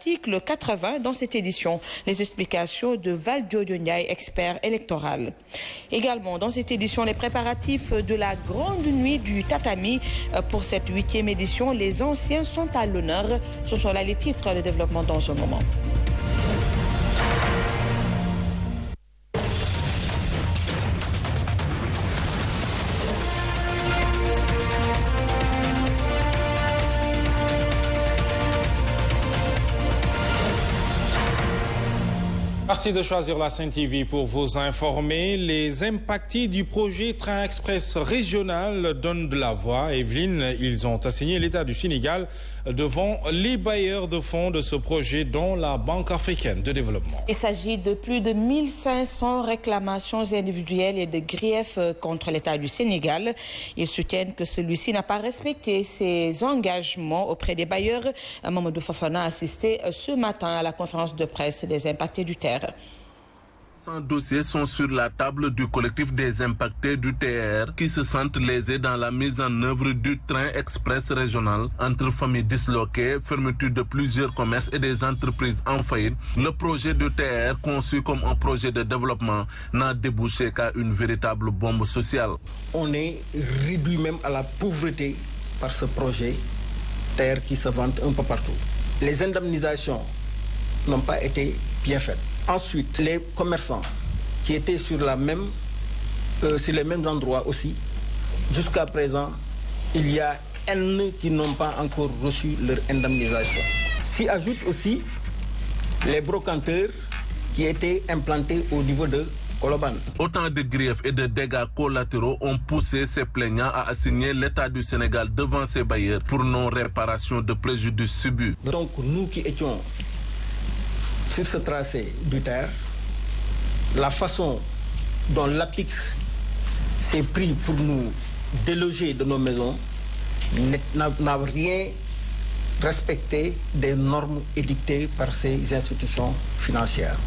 l'article 80 dans cette édition. Les explications de Valdiodio Ndiaye, expert électoral. Également dans cette édition, les préparatifs de la grande nuit du tatami. Pour cette 8e édition, les anciens sont à l'honneur. Ce sont là les titres de développement dans un moment. Merci de choisir la Sen TV pour vous informer. Les impactés du projet Train Express régional donnent de la voix. Evelyne, ils ont assigné l'État du Sénégal devant les bailleurs de fonds de ce projet, dont la Banque africaine de développement. Il s'agit de plus de 1500 réclamations individuelles et de griefs contre l'État du Sénégal. Ils soutiennent que celui-ci n'a pas respecté ses engagements auprès des bailleurs. Mamadou Fofana a assisté ce matin à la conférence de presse des impactés du terre. 100 dossiers sont sur la table du collectif des impactés du TR qui se sentent lésés dans la mise en œuvre du train express régional. Entre familles disloquées, fermeture de plusieurs commerces et des entreprises en faillite, le projet du TR, conçu comme un projet de développement, n'a débouché qu'à une véritable bombe sociale. On est réduit même à la pauvreté par ce projet TR qui se vante un peu partout. Les indemnisations n'ont pas été bien faites. Ensuite, les commerçants qui étaient sur les mêmes endroits aussi, jusqu'à présent, il y a N qui n'ont pas encore reçu leur indemnisation. S'y ajoutent aussi les brocanteurs qui étaient implantés au niveau de Koloban. Autant de griefs et de dégâts collatéraux ont poussé ces plaignants à assigner l'État du Sénégal devant ses bailleurs pour non-réparation de préjudices subis. Donc nous qui étions sur ce tracé du terre, la façon dont l'APIX s'est pris pour nous déloger de nos maisons n'a rien respecté des normes édictées par ces institutions financières.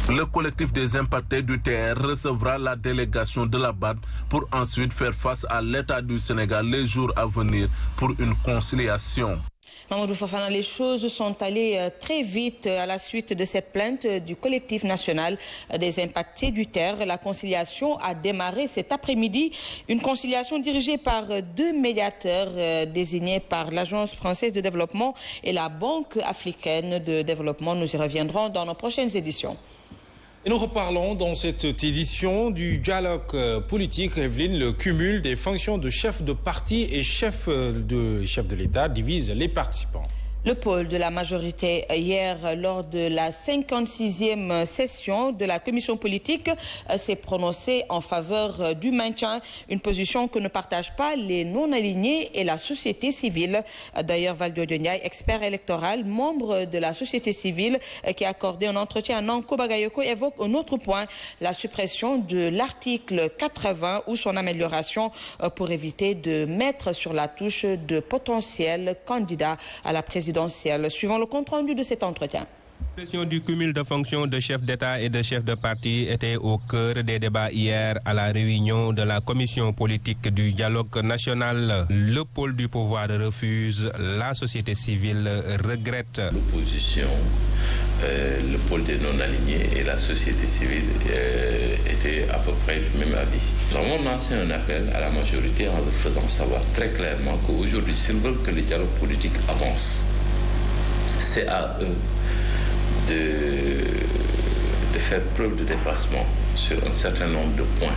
Le collectif des impactés du TR recevra la délégation de la BAD pour ensuite faire face à l'État du Sénégal les jours à venir pour une conciliation. Mamadou Fofana, les choses sont allées très vite à la suite de cette plainte du collectif national des impactés du terre. La conciliation a démarré cet après-midi. Une conciliation dirigée par 2 médiateurs désignés par l'Agence française de développement et la Banque africaine de développement. Nous y reviendrons dans nos prochaines éditions. Et nous reparlons dans cette édition du dialogue politique. Evelyne, le cumul des fonctions de chef de parti et chef de l'État divise les participants. Le pôle de la majorité hier, lors de la 56e session de la commission politique, s'est prononcé en faveur du maintien, une position que ne partagent pas les non-alignés et la société civile. D'ailleurs, Valdiodio Ndiaye, expert électoral, membre de la société civile, qui a accordé un entretien à Nanko Bagayoko, évoque un autre point, la suppression de l'article 80 ou son amélioration pour éviter de mettre sur la touche de potentiels candidats à la présidence. Suivant le compte-rendu de cet entretien. La question du cumul de fonctions de chef d'État et de chef de parti était au cœur des débats hier à la réunion de la commission politique du dialogue national. Le pôle du pouvoir refuse, la société civile regrette. L'opposition, le pôle des non-alignés et la société civile étaient à peu près du même avis. Nous avons lancé un appel à la majorité en leur faisant savoir très clairement qu'aujourd'hui, s'ils veulent que le dialogue politique avance, c'est à eux de faire preuve de dépassement sur un certain nombre de points.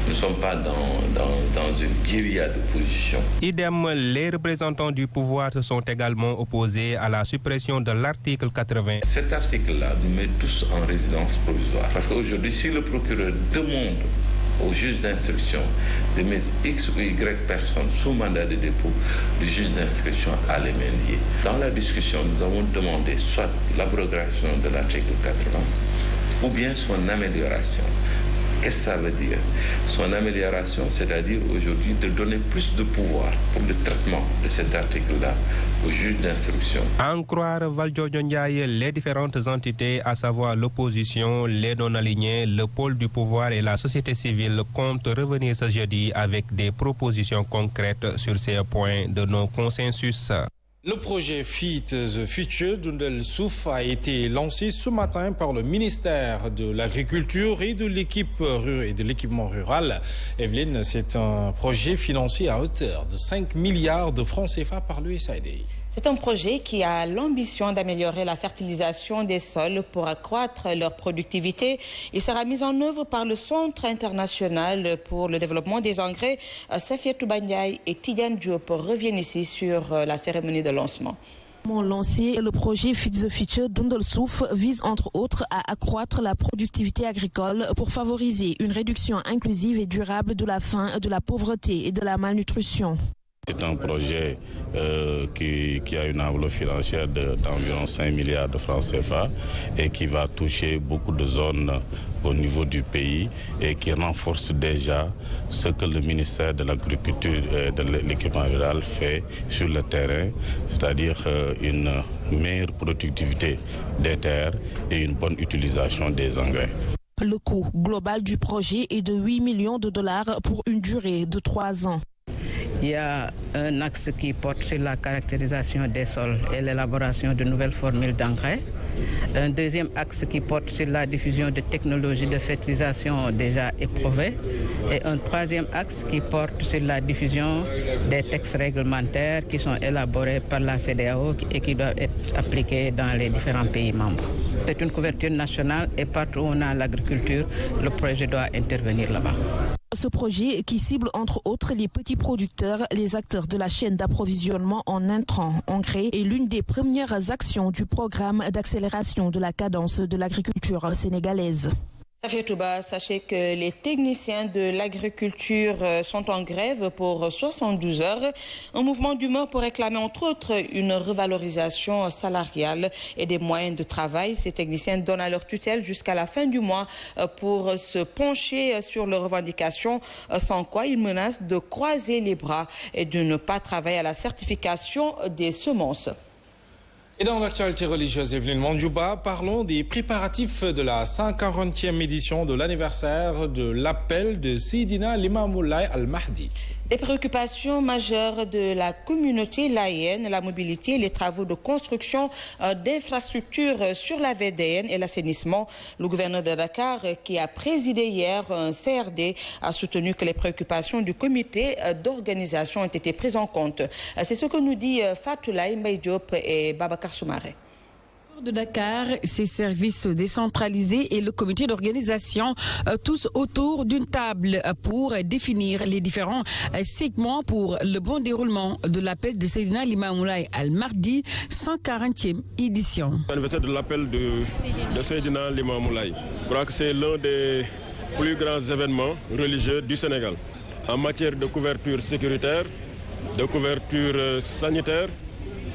Nous ne sommes pas dans une guérilla de position. Idem, les représentants du pouvoir se sont également opposés à la suppression de l'article 80. Cet article-là nous met tous en résidence provisoire. Parce qu'aujourd'hui, si le procureur demande au juge d'instruction de mettre X ou Y personnes sous mandat de dépôt, le juge d'instruction a les mains liées. Dans la discussion, nous avons demandé soit l'abrogation de l'article 80 ou bien son amélioration. Qu'est-ce que ça veut dire? Son amélioration, c'est-à-dire aujourd'hui de donner plus de pouvoir pour le traitement de cet article-là au juge d'instruction. À en croire Valdiodio Ndiaye, les différentes entités, à savoir l'opposition, les non-alignés, le pôle du pouvoir et la société civile, comptent revenir ce jeudi avec des propositions concrètes sur ces points de non-consensus. Le projet Feed the Future d'Oundel Souf a été lancé ce matin par le ministère de l'Agriculture et de l'équipement rural. Evelyne, c'est un projet financé à hauteur de 5 milliards de francs CFA par l'USAID. C'est un projet qui a l'ambition d'améliorer la fertilisation des sols pour accroître leur productivité. Il sera mis en œuvre par le Centre international pour le développement des engrais. Safiatou Bandiaï et Tidiane Diop reviennent ici sur la cérémonie de lancement. Lancé, le projet Feed the Future d'Oundel Souf vise entre autres à accroître la productivité agricole pour favoriser une réduction inclusive et durable de la faim, de la pauvreté et de la malnutrition. C'est un projet qui a une enveloppe financière d'environ 5 milliards de francs CFA et qui va toucher beaucoup de zones au niveau du pays et qui renforce déjà ce que le ministère de l'Agriculture et de l'équipement rural fait sur le terrain, c'est-à-dire une meilleure productivité des terres et une bonne utilisation des engrais. Le coût global du projet est de 8 millions de dollars pour une durée de 3 ans. Il y a un axe qui porte sur la caractérisation des sols et l'élaboration de nouvelles formules d'engrais. Un deuxième axe qui porte sur la diffusion de technologies de fertilisation déjà éprouvées. Et un troisième axe qui porte sur la diffusion des textes réglementaires qui sont élaborés par la CEDEAO et qui doivent être appliqués dans les différents pays membres. C'est une couverture nationale et partout où on a l'agriculture, le projet doit intervenir là-bas. Ce projet, qui cible entre autres les petits producteurs, les acteurs de la chaîne d'approvisionnement en intrants, engrais, est l'une des premières actions du programme d'accélération de la cadence de l'agriculture sénégalaise. Safiatouba, sachez que les techniciens de l'agriculture sont en grève pour 72 heures. Un mouvement d'humeur pour réclamer entre autres une revalorisation salariale et des moyens de travail. Ces techniciens donnent à leur tutelle jusqu'à la fin du mois pour se pencher sur leurs revendications, sans quoi ils menacent de croiser les bras et de ne pas travailler à la certification des semences. Et dans l'actualité religieuse, Evelyne Mandjouba, parlons des préparatifs de la 140e édition de l'anniversaire de l'appel de Seydina Limamoulaye Al-Mahdi. Des préoccupations majeures de la communauté laïenne, la mobilité, les travaux de construction d'infrastructures sur la VDN et l'assainissement. Le gouverneur de Dakar, qui a présidé hier un CRD, a soutenu que les préoccupations du comité d'organisation ont été prises en compte. C'est ce que nous dit Fatoulaye Mbaye Diop et Babacar Soumaré. De Dakar, ses services décentralisés et le comité d'organisation, tous autour d'une table pour définir les différents segments pour le bon déroulement de l'appel de Seydina Limamoulaye Al-Mahdi, 140e édition. L'anniversaire de l'appel de Seydina Limamoulaye, je crois que c'est l'un des plus grands événements religieux du Sénégal en matière de couverture sécuritaire, de couverture sanitaire,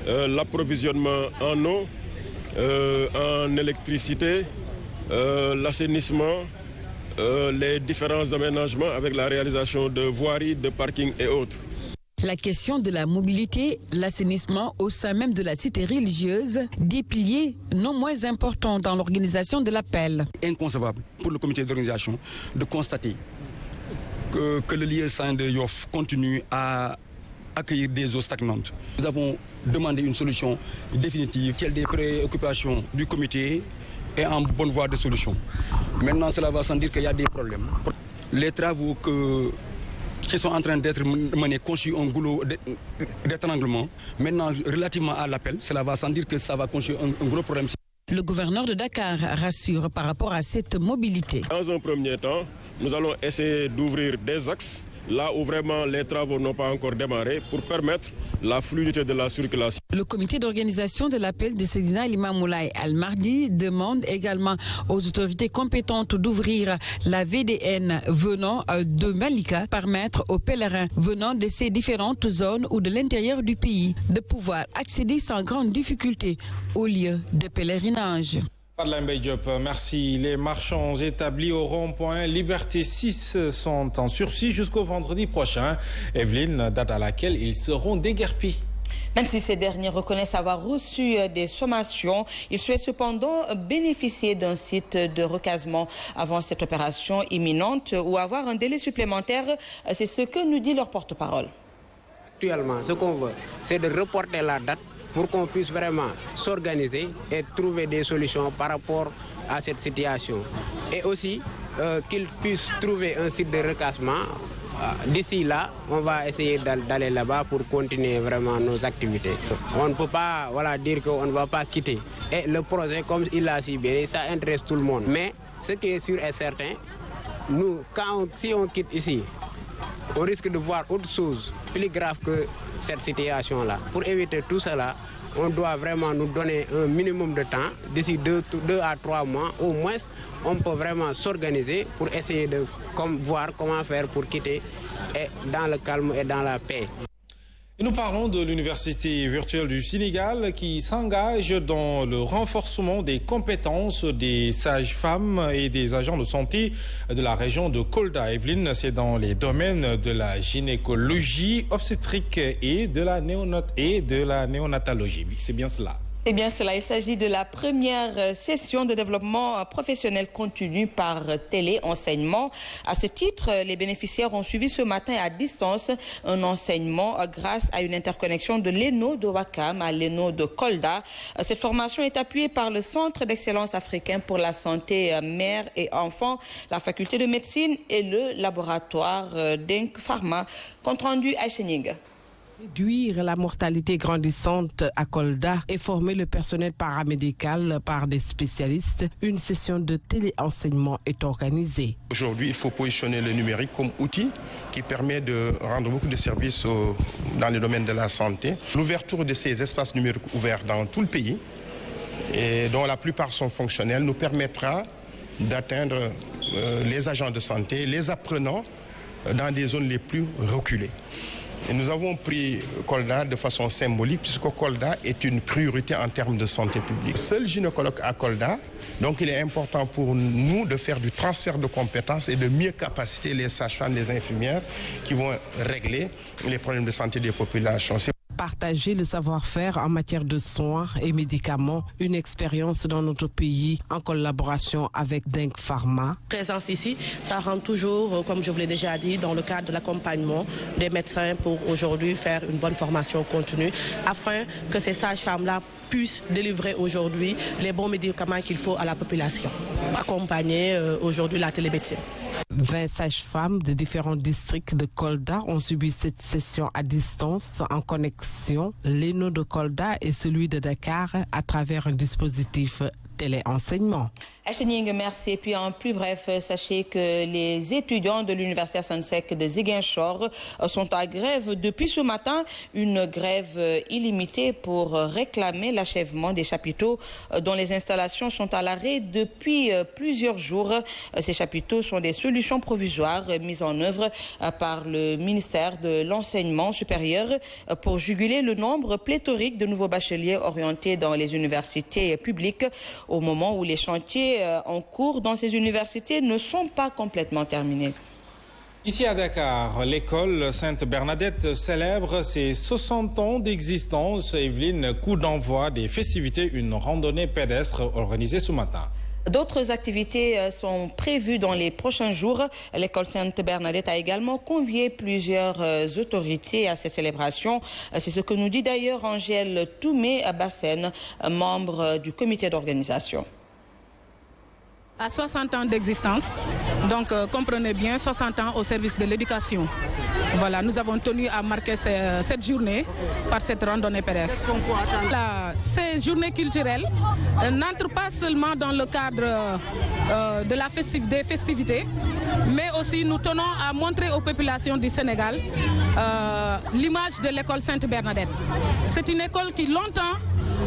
l'approvisionnement en eau, en électricité, l'assainissement, les différents aménagements avec la réalisation de voiries, de parkings et autres. La question de la mobilité, l'assainissement au sein même de la cité religieuse, des piliers non moins importants dans l'organisation de l'appel. Inconcevable pour le comité d'organisation de constater que le lieu saint de Yoff continue à accueillir des eaux stagnantes. Nous avons demandé une solution définitive. Quelles des préoccupations du comité est en bonne voie de solution. Maintenant, cela va sans dire qu'il y a des problèmes. Les travaux qui sont en train d'être menés constituent un goulot d'étranglement. Maintenant, relativement à l'appel, cela va sans dire que ça va constituer un gros problème. Le gouverneur de Dakar rassure par rapport à cette mobilité. Dans un premier temps, nous allons essayer d'ouvrir des axes là où vraiment les travaux n'ont pas encore démarré pour permettre la fluidité de la circulation. Le comité d'organisation de l'appel de Seydina Limamoulaye Al-Mahdi demande également aux autorités compétentes d'ouvrir la VDN venant de Malika, permettre aux pèlerins venant de ces différentes zones ou de l'intérieur du pays de pouvoir accéder sans grande difficulté aux lieux de pèlerinage. Fatoulaye Mbaye Diop, merci. Les marchands établis au rond-point Liberté 6 sont en sursis jusqu'au vendredi prochain. Evelyne, date à laquelle ils seront déguerpis. Même si ces derniers reconnaissent avoir reçu des sommations, ils souhaitent cependant bénéficier d'un site de recasement avant cette opération imminente ou avoir un délai supplémentaire. C'est ce que nous dit leur porte-parole. Actuellement, ce qu'on veut, c'est de reporter la date pour qu'on puisse vraiment s'organiser et trouver des solutions par rapport à cette situation. Et aussi qu'ils puissent trouver un site de recasement. D'ici là, on va essayer d'aller là-bas pour continuer vraiment nos activités. On ne peut pas dire qu'on ne va pas quitter. Et le projet, comme il l'a si bien, ça intéresse tout le monde. Mais ce qui est sûr et certain, nous, si on quitte ici, on risque de voir autre chose plus grave que cette situation-là. Pour éviter tout cela, on doit vraiment nous donner un minimum de temps. D'ici 2 à 3 mois, au moins, on peut vraiment s'organiser pour essayer de voir comment faire pour quitter dans le calme et dans la paix. Et nous parlons de l'Université virtuelle du Sénégal qui s'engage dans le renforcement des compétences des sages-femmes et des agents de santé de la région de Kolda. Evelyne, c'est dans les domaines de la gynécologie, obstétrique et de la néonatologie. C'est bien cela. C'est bien cela. Il s'agit de la première session de développement professionnel continu par téléenseignement. À ce titre, les bénéficiaires ont suivi ce matin à distance un enseignement grâce à une interconnexion de l'ENO de Ouakam à l'ENO de Kolda. Cette formation est appuyée par le Centre d'excellence africain pour la santé mère et enfant, la faculté de médecine et le laboratoire d'Ink Pharma. Compte rendu à Chening. Réduire la mortalité grandissante à Kolda et former le personnel paramédical par des spécialistes, une session de téléenseignement est organisée. Aujourd'hui, il faut positionner le numérique comme outil qui permet de rendre beaucoup de services dans le domaine de la santé. L'ouverture de ces espaces numériques ouverts dans tout le pays, et dont la plupart sont fonctionnels, nous permettra d'atteindre les agents de santé, les apprenants dans des zones les plus reculées. Et nous avons pris Kolda de façon symbolique puisque Kolda est une priorité en termes de santé publique. Seul gynécologue à Kolda, donc il est important pour nous de faire du transfert de compétences et de mieux capaciter les sages-femmes, les infirmières qui vont régler les problèmes de santé des populations. Partager le savoir-faire en matière de soins et médicaments, une expérience dans notre pays en collaboration avec Denk Pharma. Présence ici, ça rend toujours, comme je vous l'ai déjà dit, dans le cadre de l'accompagnement des médecins pour aujourd'hui faire une bonne formation continue afin que ces sages-femmes-là puissent délivrer aujourd'hui les bons médicaments qu'il faut à la population. Accompagner aujourd'hui la télémédecine. 20 sages-femmes de différents districts de Kolda ont subi cette session à distance en connexion, l'ENO de Kolda et celui de Dakar à travers un dispositif téléenseignement. Achening, merci. Et puis en plus bref, sachez que les étudiants de l'Université Assane Seck de Ziguinchor sont à grève depuis ce matin, une grève illimitée pour réclamer l'achèvement des chapiteaux dont les installations sont à l'arrêt depuis plusieurs jours. Ces chapiteaux sont des solutions provisoires mises en œuvre par le ministère de l'Enseignement supérieur pour juguler le nombre pléthorique de nouveaux bacheliers orientés dans les universités publiques au moment où les chantiers en cours dans ces universités ne sont pas complètement terminés. Ici à Dakar, l'école Sainte-Bernadette célèbre ses 60 ans d'existence. Evelyne, coup d'envoi des festivités, une randonnée pédestre organisée ce matin. D'autres activités sont prévues dans les prochains jours. L'école Sainte-Bernadette a également convié plusieurs autorités à cette célébration. C'est ce que nous dit d'ailleurs Angèle Toumé-Bassène, membre du comité d'organisation. À 60 ans d'existence, donc comprenez bien 60 ans au service de l'éducation. Voilà, nous avons tenu à marquer cette journée par cette randonnée pédestre. Ces journées culturelles n'entrent pas seulement dans le cadre des festivités, mais aussi nous tenons à montrer aux populations du Sénégal l'image de l'école Sainte-Bernadette. C'est une école qui longtemps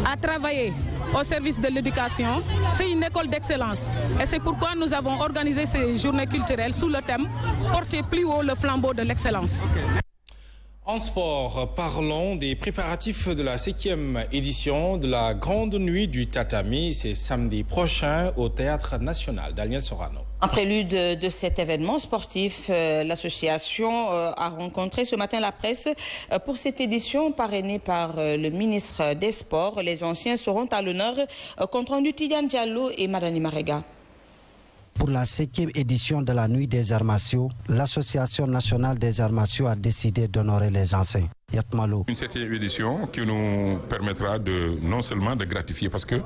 a travaillé au service de l'éducation. C'est une école d'excellence. Et c'est pourquoi nous avons organisé ces journées culturelles sous le thème « Porter plus haut le flambeau de l'excellence ». En sport, parlons des préparatifs de la 7e édition de la Grande Nuit du Tatami. C'est samedi prochain au Théâtre National. Daniel Sorano. En prélude de cet événement sportif, l'association a rencontré ce matin la presse pour cette édition parrainée par le ministre des Sports. Les anciens seront à l'honneur. Compte rendu Tidiane Diallo et Madani Marega. Pour la 7e édition de la Nuit des arts martiaux, l'Association nationale des arts martiaux a décidé d'honorer les anciens. Une 7e édition qui nous permettra non seulement de gratifier, parce que